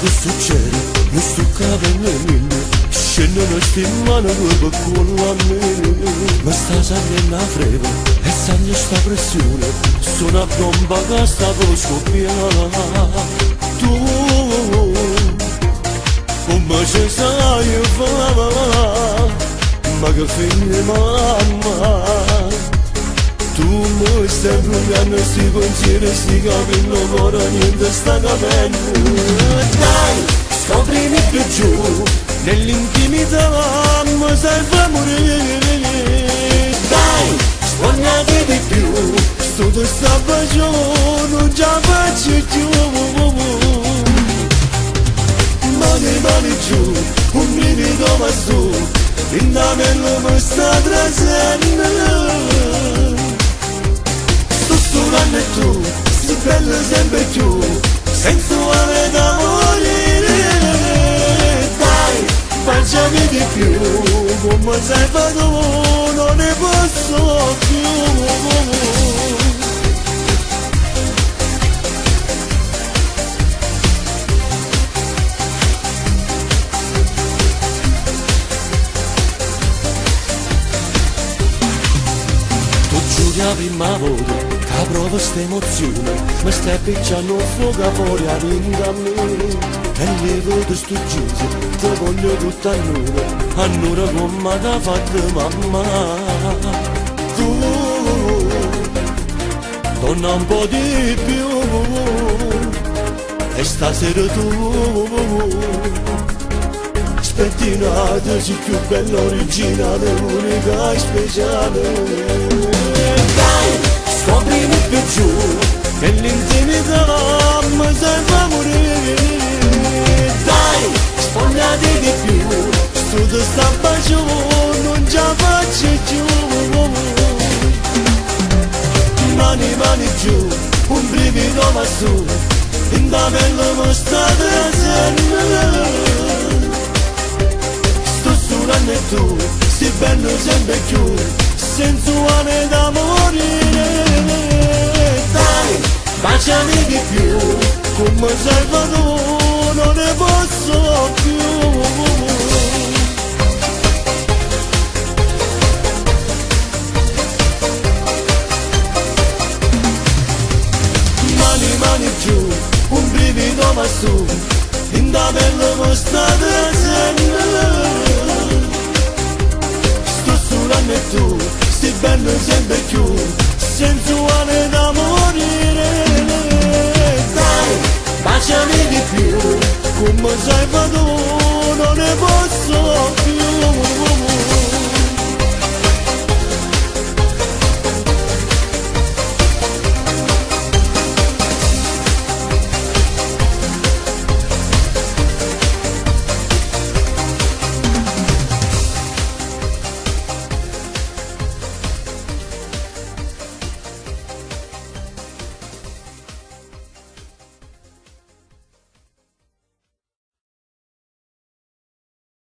che succede, mi sto capendo, scendono sti mani per culo a me. Ma sta salendo a freva e sale sta pressione, sono a bomba che sta per scoppiare. Tu, come ci sai fare, ma che fine mamma. Tu mi stai bruciando sti pensieri, sti capelli, ora niente sta capendo. Dai, scoprimi più giù, nell'intimità mi serve morire. Dai, spogliati di più, sto te sta baciando, non ce la faccio più. Mani giù, un brivido va su, l'indamello mi sta trasendo. E tu, si bello sempre più, sensuale da morire. Dai, baciami di più, come sei fatto, non ne posso più. Tu giuri la prima volta, provo sta emozione, mi stai picciando fuoco fuori a rinda a me. E le vedo sto giro, ti voglio tutta annura come t'ha fatto mamma. Tu, donna un po' di più, e stasera tu, spettinata, sei più bella originale, unica e speciale. Dai! Scoprimi più giù, nell'intimità mi serve morire. Dai, spogliati di più, sto te sta baciando, non ce la faccio più. Mani giù, un brivido va su, l'indamello mi sta trasendo. Sto sudando e tu, stai bello sempre più, sensuale da morire. Dai, baciami di più, come sei fatto, non ne posso più. Mani giù, un brivido va su, l'indamello mi sta trasendo. Sto sudando e tu, stai bello sempre più, sensuale da morire. Dai, baciami di più, come sei fatto, non ne posso più.